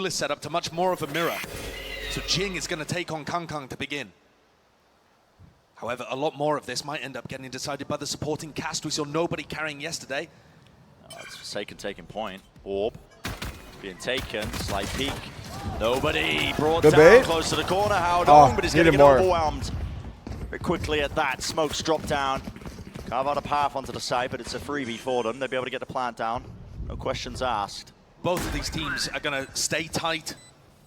is set up to much more of a mirror. So Jing is going to take on KangKang to begin. However, a lot more of this might end up getting decided by the supporting cast. We saw nobody carrying yesterday. It's Forsaken taking point. Orb being taken. Slight peek. Nobody brought Good down bait. close to the corner. Howdong, but he's going to get more. overwhelmed very quickly at that. Smokes drop down. Carve out a path onto the side, but it's a freebie for them. They'll be able to get the plant down. No questions asked. Both of these teams are going to stay tight,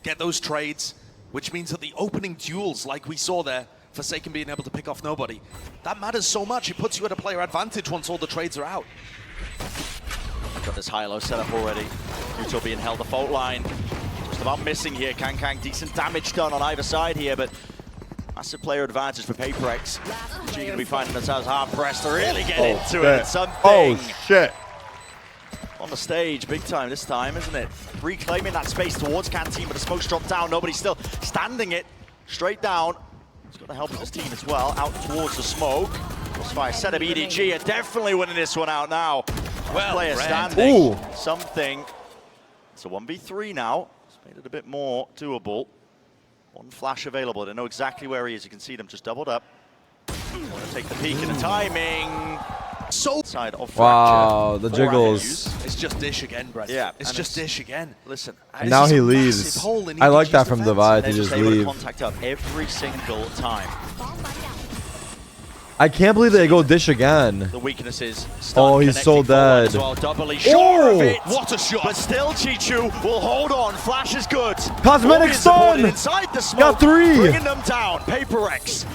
get those trades, which means that the opening duels, like we saw there, Forsaken being able to pick off nobody, that matters so much. It puts you at a player advantage once all the trades are out. Got this high-low set up already. Muto being held the fault line. Just about missing here. KangKang, decent damage done on either side here, but massive player advantage for PaperRex. G going to be finding themselves hard-pressed to really get into it. Something. Oh, shit. On the stage, big time this time, isn't it? Reclaiming that space towards Canteen, but the smoke's dropped down. Nobody's still standing it straight down. He's got the help of his team as well, out towards the smoke. Crossfire set up EDG are definitely winning this one out now. Well, player standing. Ooh. Something. It's a 1v3 now. It's made it a bit more doable. One flash available. They know exactly where he is. You can see them just doubled up. Want to take the peek and the timing. So side of wow, Fracture. the jiggles. It's just Dish again, Brett. Yeah, it's just Dish again. Listen, And now he leaves. I like that from Divide to just leave. Contact up every single time. I can't believe they go Dish again. The weakness is oh, he's so dead. well. Doubly sure of it. What a shot! But still, Chichu will hold on. Flash is good. Cosmetic stun. Inside the smoke. Got 3. Bringing them down. PaperRex.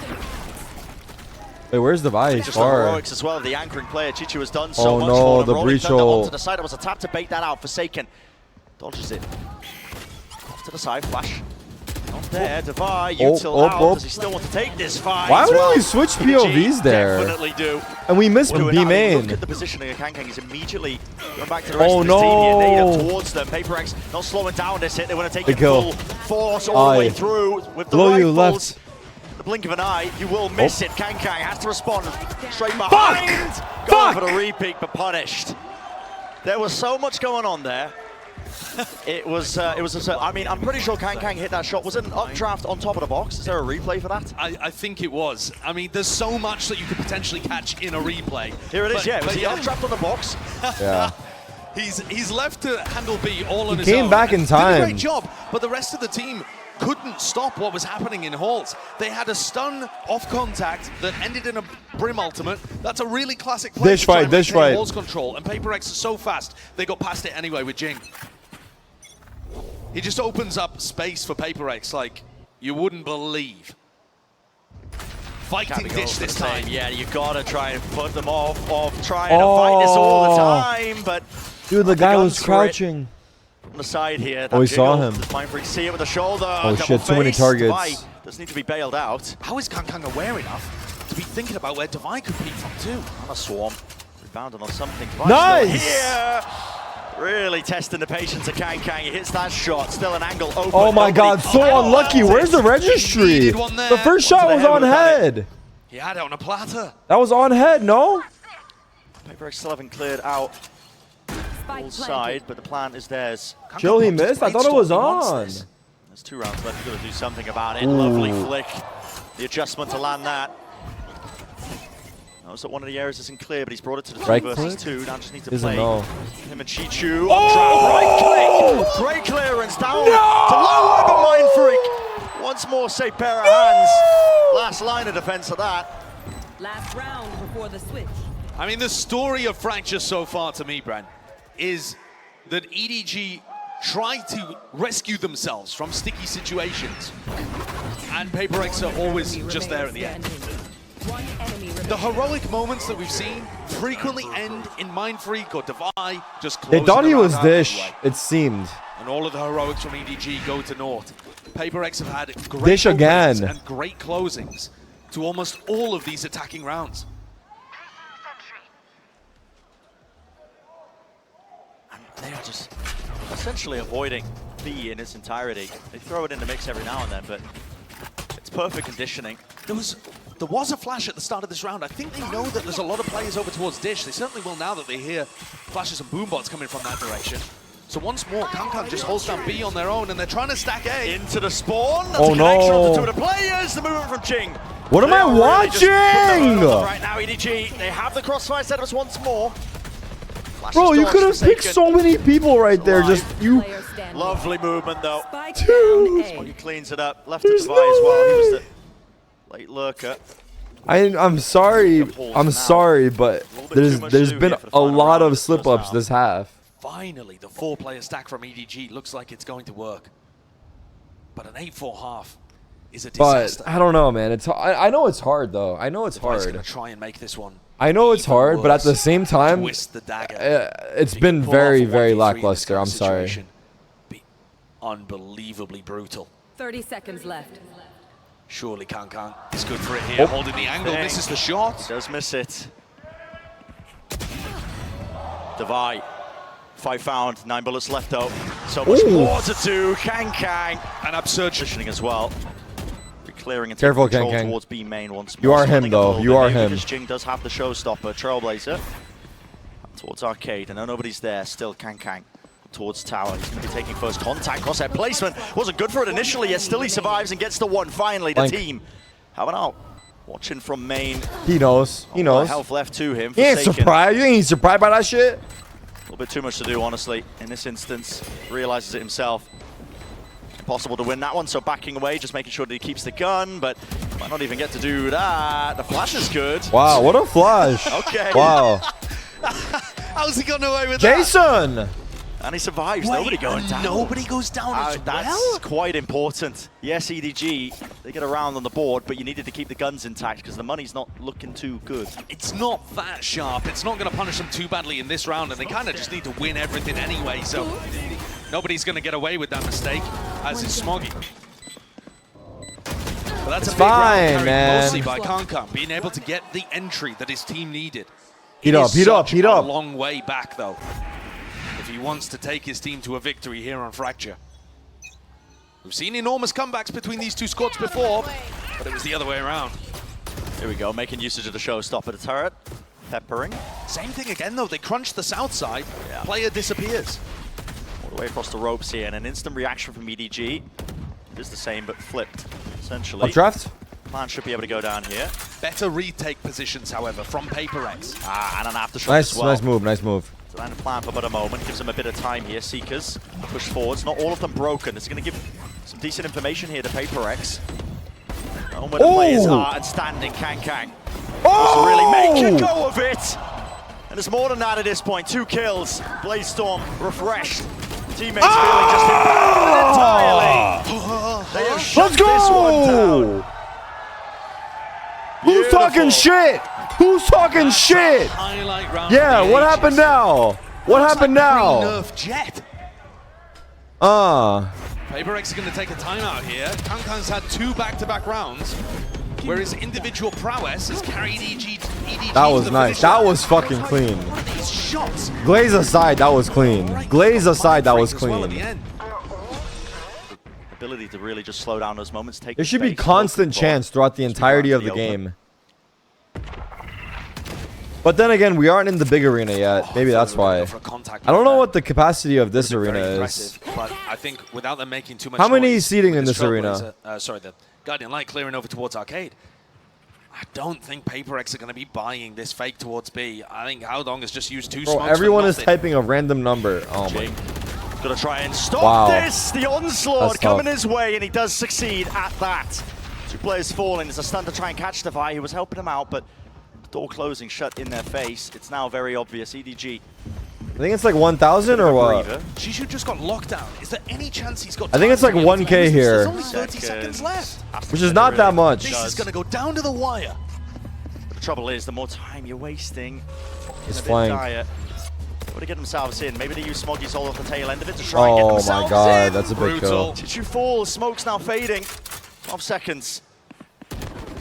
Wait, where's Divide? Just the heroics as well. The anchoring player Chichu has done so oh, much no, for them. the Rolling breach Thunder hole. onto the side. It was a tap to bait that out. Forsaken dodges it. Off to the side. Flash. Not there. Divide. Util out. Does he still want to take this fight? Why would well, we switch POVs there? Definitely do. And we missed B main. Look at the positioning of KangKang. He's immediately going back to the rest of his team here. They up towards them. PaperRex not slowing down this hit. They want to take it full force all the way through with the Below you, rifles. left. The blink of an eye, you will miss it. KangKang has to respond straight behind. Fuck! Going for the repeat, but punished. There was so much going on there. It was I mean, I'm pretty sure KangKang hit that shot. Was it an updraft on top of the box? Is there a replay for that? I think it was. I mean, there's so much that you could potentially catch in a replay. Here it is, yeah. Was he updraft on the box? Yeah. He's left to handle B all on his own. He came back in time. Did a great job, but the rest of the team couldn't stop what was happening in halls. They had a stun off contact that ended in a Brim ultimate. That's a really classic play. Dish fight, Dish fight. Halls control, and PaperRex is so fast, they got past it anyway with Jing. He just opens up space for PaperRex like you wouldn't believe. Fighting Dish this time. Yeah, you gotta try and put them off trying to fight this all the time, but dude, the guy was crouching. On the side here. Oh, he saw him. Mindfreak see it with the shoulder. Oh shit, too many targets. Does need to be bailed out. How is KangKang aware enough to be thinking about where Divide could be from too? On a swarm. Rebounded on something. Nice! Here. Really testing the patience of KangKang. He hits that shot. Still an angle open. Oh my god, so unlucky. Where's the registry? The first shot was on head. He had it on a platter. That was on head, no? PaperRex still haven't cleared out full side, but the plan is theirs. Chill, he missed? I thought it was on. There's 2 rounds left. You've got to do something about it. Ooh. Lovely flick. The adjustment to land that. Knows that one of the areas isn't clear, but he's brought it to the 2 versus 2. Now just needs to play him and Chichu. Oh! Right click. Great clearance down to lower the Mindfreak. Once more, say pair of hands. Last line of defense of that. Last round before the switch. I mean, the story of Fracture so far to me, Bran, is that EDG tried to rescue themselves from sticky situations. And PaperRex are always just there at the end. The heroic moments that we've seen frequently end in Mindfreak or Divide just closing. They thought he was Dish, anyway. it seemed. And all of the heroics from EDG go to naught. PaperRex have had great Dish again and great closings to almost all of these attacking rounds. And they are just essentially avoiding B in its entirety. They throw it in the mix every now and then, but it's perfect conditioning. There was a flash at the start of this round. I think they know that there's a lot of players over towards Dish. They certainly will now that they hear flashes and boombots coming from that direction. So once more, KangKang just holds down B on their own, and they're trying to stack A. Into the spawn. That's Oh, a connection no. of the two of the players. The movement from Ching. What am They I are really just putting watching? their own right now, EDG. They have the crossfire setups once more. Flashes Bro, you doors could have forsaken. picked so many people right there. Just you. Player standing. Lovely movement though. Spike Dude. down He A. cleans it up. Left it There's to Vi as no well. He was way. the late lurker. I'm sorry. I'm now. sorry, but little bit too much to there's do been here for the a final lot round of of the slip first ups half. this half. Finally, the 4-player stack from EDG looks like it's going to work. But an 8-4 half is a But disaster. I don't know, man. I know it's hard though. I know it's Vi's hard. going to try and make this one. I know it's even hard, but at the worse. same time, Twist the dagger. it's If you been can pull off very, a very 1v3 in this lackluster. kind I'm of sorry. situation, be unbelievably brutal. 30 seconds left. Surely KangKang is good for it here, Oh. holding the angle. Dang. Misses the shot. Does miss it. Devi. 5 found, 9 bullets left though. So much Ooh. more to do. KangKang. An absurd Positioning as well. Clearing and Careful, taking control KangKang. towards B main once more. You are him, Standing up a though. little You bit are here him. because Jing does have the showstopper, Trailblazer. Towards Arcade. I know nobody's there. Still KangKang. Towards Tower. He's going to be taking first contact. Crosshair placement. Wasn't good for it initially, yet still he survives and gets the one. Finally, the Blank. team. How about watching from main? He knows. He knows. Health left to him. He ain't Forsaken. surprised. You ain't surprised by that shit. A little bit too much to do, honestly, in this instance. Realizes it himself. Impossible to win that one, so backing away, just making sure that he keeps the gun, but might not even get to do that. The flash is good. Wow, what a flash. Okay. Wow. How's he gotten away with that? Jason. And he survives. Wait, Nobody going and down. Nobody goes down as That's well? quite important. Yes, EDG, they get around on the board, but you needed to keep the guns intact because the money's not looking too good. It's not that sharp. It's not going to punish them too badly in this round, and they kind of just need to win everything anyway, so nobody's going to get away with that mistake, as is Smoggy. But that's It's a big round fine, carried man. mostly by KangKang, being able to get the entry that his team needed. Heat It up, is heat up, such heat a up. long way back, though, if he wants to take his team to a victory here on Fracture. We've seen enormous comebacks between these two squads before, but it was the other way around. Here we go, making usage of the showstopper, the turret. Peppering. Same thing again, though. They crunch the south side. Yeah. Player disappears. All the way across the ropes here, and an instant reaction from EDG. It is the same, but flipped, essentially. Updraft. Plan should be able to go down here. Better retake positions, however, from PaperRX. And an aftershock Nice, as well. nice move, nice move. So land a plan for but a moment, gives them a bit of time here. Seekers push forwards, not all of them broken. It's going to give some decent information here to PaperRX. Knowing where the players are and standing, KangKang. Oh! Really make a go of it. And it's more than that at this point. 2 kills. Blaze Storm refreshed. Teammates feeling just entirely. They have shut Let's this one down. go! Who's talking Beautiful. shit? Who's talking shit? Highlight round Yeah, of the what ages. happened now? What Looks happened like now? pre-nerf Jet. PaperRX is going to take a timeout here. KangKang's had 2 back-to-back rounds, where his individual prowess has carried EDG That to was the nice. finish That line. was fucking clean. One of these shots. Glaze aside, that was clean. Right Glaze on the aside, that mind was break as well at the clean. end. Ability to really just slow down those moments. Take There the should be space, constant open ball, chance throughout the just entirety run of to the open. game. But then again, we aren't in the big arena yet. Maybe that's why. For a contact I don't like know that. what the capacity of this Very arena is. impressive, but I think without them making too much How many noise, seating with in the this arena? Sorry, the Guardian Light clearing over towards Arcade. I don't think PaperRX are going to be buying this fake towards B. I think Haodong has just used 2 Bro, smokes. everyone for is nothing. typing a random number. Oh my. Jing. Gonna try and stop Wow. this. The onslaught That's coming tough. his way, and he does succeed at that. 2 players falling. There's a stun to try and catch Devi, who was helping him out, but the door closing shut in their face. It's now very obvious. EDG. I think it's like 1,000 or what? Breather. Jishu just got locked down. Is there any chance he's got I think time it's like to be able to 1K use this? here. There's only 30 seconds left. Which is not that much. This is going to go down to the wire. The trouble is, the more time you're wasting, It's a bit flank. dire. Got to get themselves in. Maybe they use Smoggy's all off the tail end of it to try and get Oh themselves my god, in. that's a big Brutal. kill. Did you fall? Smoke's now fading. 12 seconds.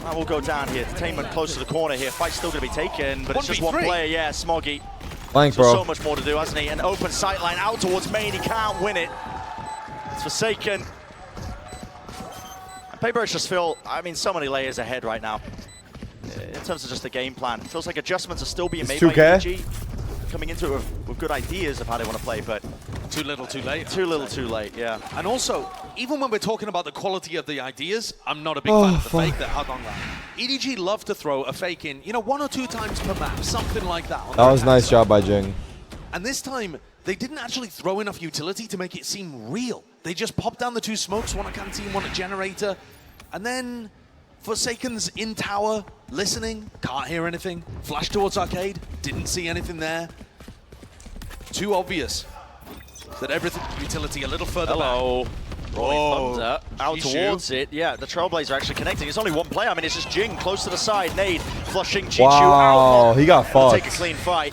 That will go down here. Entertainment close to the corner here. Fight's still going to be taken, but it's just 1 1v3. player. Yeah, Smoggy. Flank, So bro. much more to do, hasn't he? An open sight line out towards main. He can't win it. It's Forsaken. And PaperRX just feel, I mean, so many layers ahead right now. In terms of just the game plan. It feels like adjustments are still being It's made by 2K. EDG. Coming into it with good ideas of how they want to play, but Too little, too late. Too little, too late, yeah. And also, even when we're talking about the quality of the ideas, I'm not a big fan of the fake that KangKang ran. EDG love to throw a fake in, you know, 1 or 2 times per map, something like that. That was a nice job by Jing. And this time, they didn't actually throw enough utility to make it seem real. They just popped down the 2 smokes, 1 at Canteen, 1 at Generator. And then Forsaken's in tower, listening, can't hear anything. Flash towards Arcade, didn't see anything there. Too obvious that everything utility a little further back. Thunder out towards it. Yeah, the Trailblazer actually connecting. It's only 1 player. I mean, it's just Jing close to the side. Nade flushing Chichu out. Wow, he got fucked. Take a clean fight.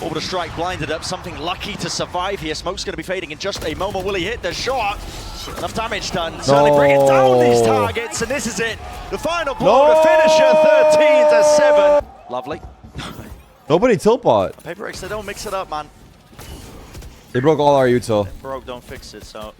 Orbital Strike blinded up. Something lucky to survive here. Smoke's going to be fading in just a moment. Will he hit the shot? Enough damage done. Certainly bring it down these targets. And this is it. The final blow to finish at 13-7. Lovely. Nobody tilt bot. PaperRex, they don't mix it up, man. They broke all our util. Broke, don't fix it, so.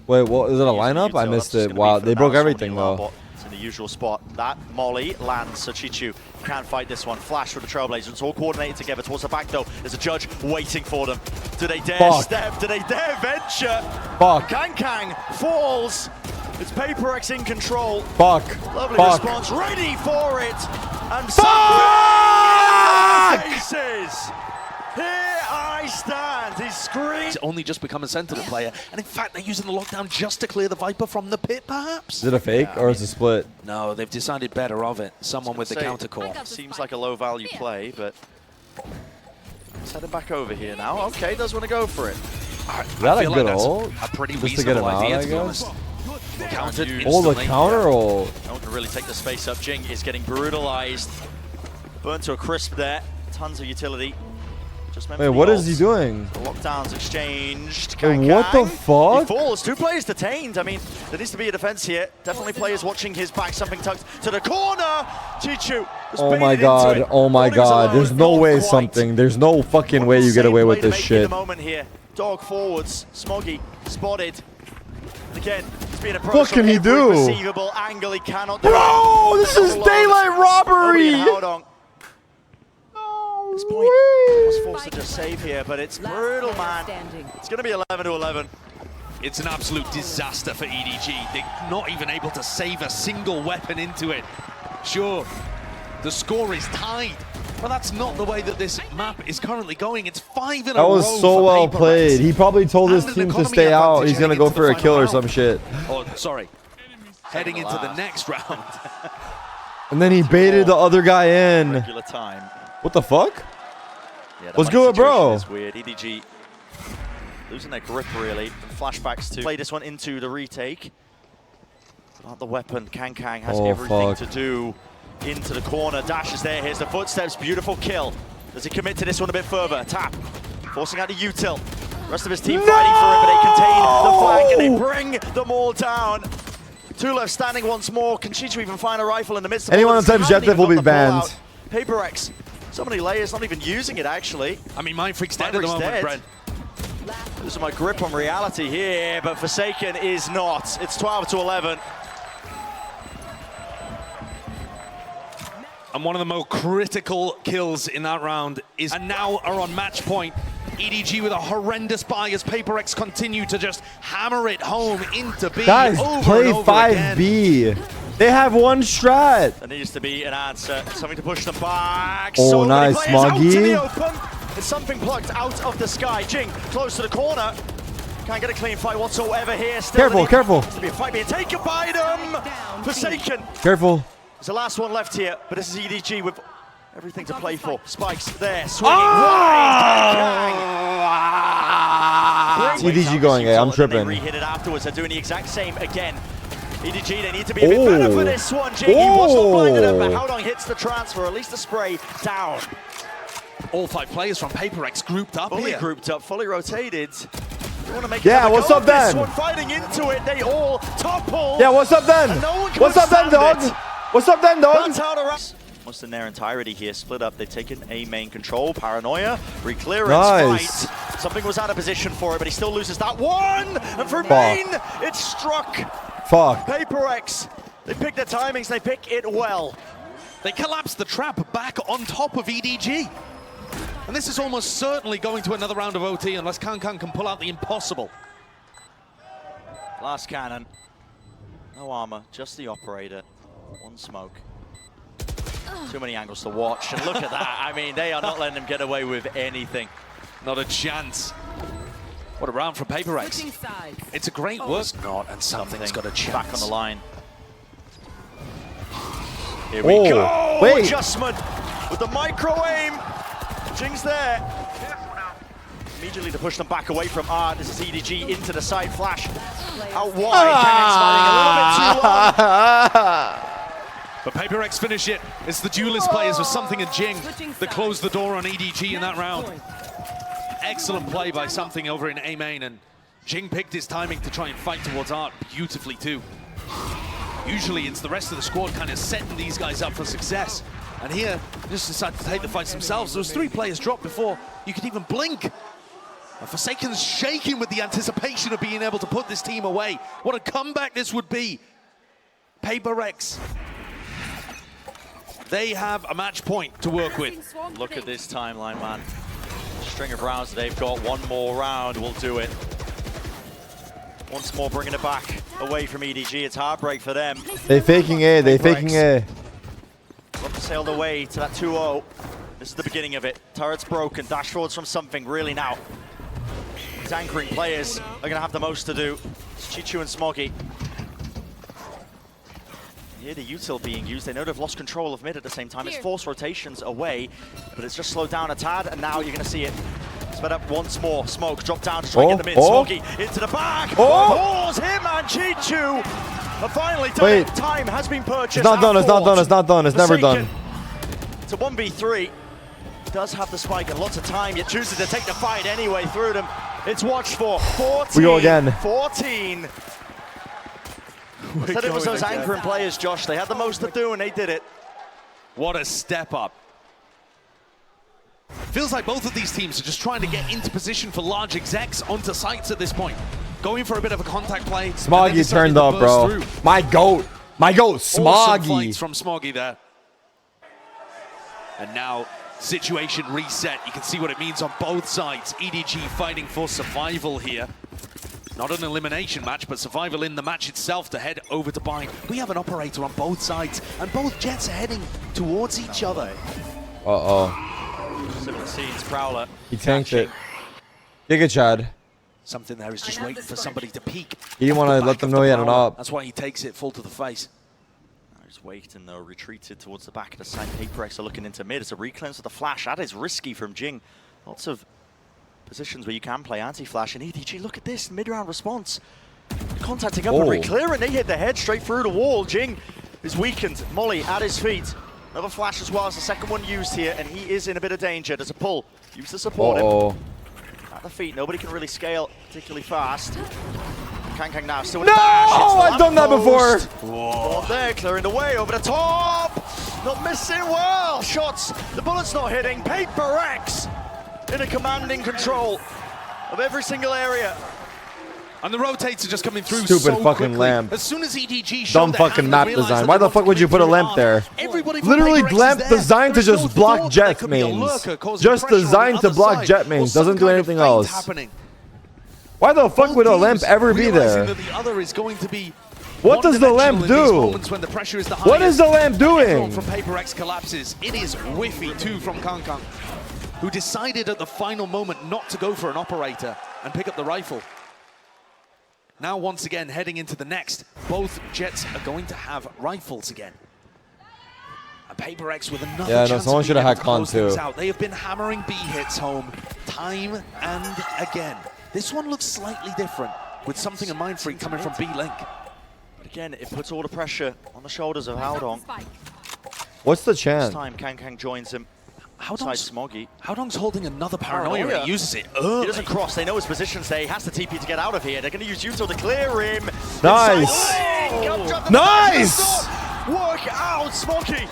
Wait, what is it a lineup? I missed it. Wow, they broke everything though. It's in the usual spot. That molly lands, so Chichu can't fight this one. Flash for the Trailblazers. It's all coordinated together towards the back though. There's a judge waiting for them. Do they dare step? Do they dare venture? Fuck. KangKang falls. It's PaperRex in control. Fuck. Lovely Fuck. response. Ready for it. And Fuck! faces. Here I stand. He screams. He's only just become a Sentinel player, and in fact, they're using the lockdown just to clear the Viper from the pit, perhaps? Is it a fake or is it a split? No, they've decided better of it. Someone with the counter core. Seems like a low value play, but let's head him back over here now. Okay, does want to go for it. Is that a good ult? A pretty Just to get him reasonable out, idea, I to be honest. guess? Countered Oh, the instantly. counter ult. No one can really take the space up. Jing is getting brutalized. Burnt to a crisp there. Tons of utility. Just Wait, what is he doing? The lockdowns exchanged. Wait, what the fuck? He falls. 2 players detained. I mean, there needs to be a defense here. Definitely players watching his back. Something tucked to the corner. Chichu. Oh my god. Oh my god. There's no way something. There's no fucking way you get away with this shit. The moment here. Dog forwards. Smoggy spotted. Again, he's being approached. What can he do? Receivable angle. He cannot do Bro, this is daylight robbery. At this point, was forced to just save here, but it's brutal, man. It's going to be 11-11. It's an absolute disaster for EDG. They're not even able to save a single weapon into it. Sure, the score is tied, but that's not the way that this map is currently going. It's 5 in a row. That was so well played. He probably told his team to stay out. He's going to go for a kill or some shit. Oh, sorry. Heading into the next round. And then he baited the other guy in. Regular time. What the fuck? Yeah, What's good, bro? It's weird. EDG losing their grip, really. And flashbacks to play this one into the retake. Not the weapon. KangKang has everything to do. Into the corner. Dash is there. Here's the footsteps. Beautiful kill. Does he commit to this one a bit further? Tap. Forcing out the util. The rest of his team fighting for it, but they contain the flank and they bring them all down. 2 left standing once more. Can Chichu even find a rifle in the midst of anyone on type Objective will be banned. PaperRex. So many layers, not even using it, actually. I mean, Mindfreak's dead at the moment, Brent. Losing my grip on reality here, but Forsaken is not. It's 12-11. And one of the more critical kills in that round is, and now are on match point. EDG with a horrendous buy as PaperRex continue to just hammer it home into B. Guys, play 5B. They have one strat. There needs to be an answer. Something to push them back. Oh, so nice, Smoggy. It's something plucked out of the sky. Jing close to the corner. Can't get a clean fight whatsoever here. Still careful. Needs to be a fight being taken by them. Forsaken. Careful. There's the last one left here, but this is EDG with everything to play for. Spikes there, swinging wide. It's EDG going, I'm tripping. They re-hit it afterwards. They're doing the exact same again. EDG, they need to be a bit better for this one. Jing, he was not blinded up, but Haodong hits the transfer, at least the spray down. All 5 players from PaperRex grouped up Fully here. grouped up, fully rotated. They want to make what's up then? This one fighting into it, they all topple. Yeah, what's up then? No what's up then, dog? What's up then, dog? That's how to almost in their entirety here, split up. They've taken a main control. Paranoia, re-clearance fight. Something was out of position for it, but he still loses that one. And for main, it's struck. Fuck. PaperRex, they pick their timings, they pick it well. They collapse the trap back on top of EDG. And this is almost certainly going to another round of OT unless KangKang can pull out the impossible. Last cannon. No armor, just the operator. One smoke. Too many angles to watch. And look at that. I mean, they are not letting him get away with anything. Not a chance. What a round for PaperRex. Switching sides. It's a great work. Not, and something's got a chance. Back on the line. Here we go. Wait. Adjustment with the micro aim. Jing's there. Immediately to push them back away from Art. This is EDG into the side flash. Out wide. KangKang's fighting a little bit too long. But PaperRex finish it. It's the duelist players with Something and Jing that closed the door on EDG in that round. Excellent play by Something over in A main, and Jing picked his timing to try and fight towards Art beautifully too. Usually it's the rest of the squad kind of setting these guys up for success. And here, they just decided to take the fights themselves. There was 3 players dropped before you could even blink. And Forsaken's shaking with the anticipation of being able to put this team away. What a comeback this would be. PaperRex. They have a match point to work with. Look at this timeline, man. String of rounds they've got. One more round will do it. Once more bringing it back away from EDG. It's heartbreak for them. They faking A, they faking A. Love to sail the way to that 2-0. This is the beginning of it. Turret's broken. Dash forwards from Something really now. These anchoring players are going to have the most to do. It's Chichu and Smoggy. Here the util being used. They know they've lost control of mid at the same time. It's forced rotations away, but it's just slowed down a tad, and now you're going to see it. Sped up once more. Smoke drop down to try and get the mid. Smoggy into the back. Pulls him and Chichu. But finally done it. Time has been purchased. It's not done, it's not done, it's not done, it's never done. To 1v3. Does have the spike and lots of time, yet chooses to take the fight anyway through them. It's watched for 14. We go again. 14. Said it was those anchoring players, Josh. They had the most to do and they did it. What a step up. Feels like both of these teams are just trying to get into position for large execs onto sites at this point. Going for a bit of a contact play. Smoggy turned up, bro. Through. My goat, Smoggy. Awesome fights from Smoggy there. And now, situation reset. You can see what it means on both sides. EDG fighting for survival here. Not an elimination match, but survival in the match itself to head over to Bind. We have an operator on both sides, and both jets are heading towards each other. Similar scenes, Prowler. He tanked it. Giga Chad. Something there is just waiting for somebody to peek. He didn't want to let them know he had an op. That's why he takes it full to the face. He's waiting though, retreated towards the back of the side. PaperRex are looking into mid. It's a reclaim with the flash. That is risky from Jing. Lots of positions where you can play anti-flash. And EDG, look at this mid-round response. Contacting up and re-clearing. They hit the head straight through the wall. Jing is weakened. Molly at his feet. Another flash as well as the second one used here, and he is in a bit of danger. There's a pull. Use to support him. At the feet, nobody can really scale particularly fast. KangKang now still with a dash. I've done that before. Whoa. There, clearing the way over the top. Not missing well. Shots. The bullet's not hitting. PaperRex in a commanding control of every single area. And the rotates are just coming through Stupid so fucking quickly. lamp. As soon as EDG Dumb fucking map design. Why the fuck would you put a lamp there? Literally lamp designed to just block jet mains. Just designed to block jet mains. Doesn't do anything else. Why the fuck would a lamp ever be there? What does the lamp do? What is the lamp doing? From PaperRex collapses. It is whiffy too from KangKang, who decided at the final moment not to go for an operator and pick up the rifle. Now, once again, heading into the next, both jets are going to have rifles again. And PaperRex with another chance. Yeah, no, someone should have had con too. They have been hammering B hits home time and again. This one looks slightly different, with something in mind for it coming from B-Link. But again, it puts all the pressure on the shoulders of Howdong. What's the chance? This time, KangKang joins him. Howdong's holding another paranoia. He uses it early. He doesn't cross. They know his position's there. He has to TP to get out of here. They're going to use Util to clear him. Nice. Nice. Work out, Smoggy.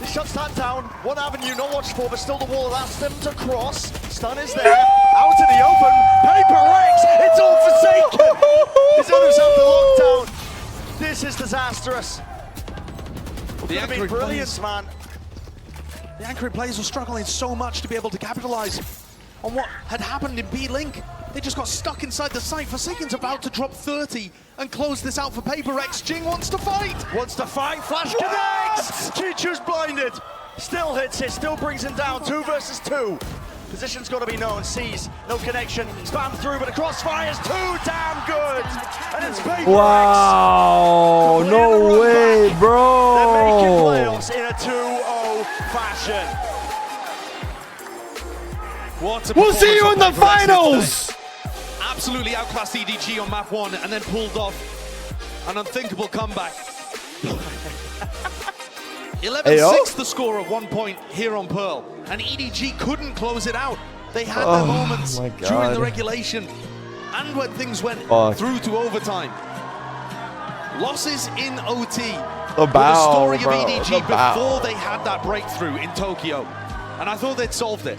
He shuts that down. One avenue not watched for, but still the wall allows them to cross. Stun is there. Out in the open. PaperRex. It's all Forsaken. He's on himself the lockdown. This is disastrous. The brilliance, man. The anchoring players were struggling so much to be able to capitalize on what had happened in B-Link. They just got stuck inside the site. Forsaken's about to drop 30 and close this out for PaperRex. Jing wants to fight. Flash connects! Chichu's blinded. Still hits it, still brings him down. 2 versus 2. Position's got to be known. Sees no connection. Spam through, but the crossfire's too damn good. And it's PaperRex. Wow, no way, bro. They're making playoffs in a 2-0 fashion. We'll see you in the finals. Absolutely outclassed EDG on map 1 and then pulled off an unthinkable comeback. 11-6 the score at 1 point here on Pearl, and EDG couldn't close it out. They had their moments during the regulation and when things went through to overtime. Losses in OT were the story of EDG before they had that breakthrough in Tokyo, and I thought they'd solved it.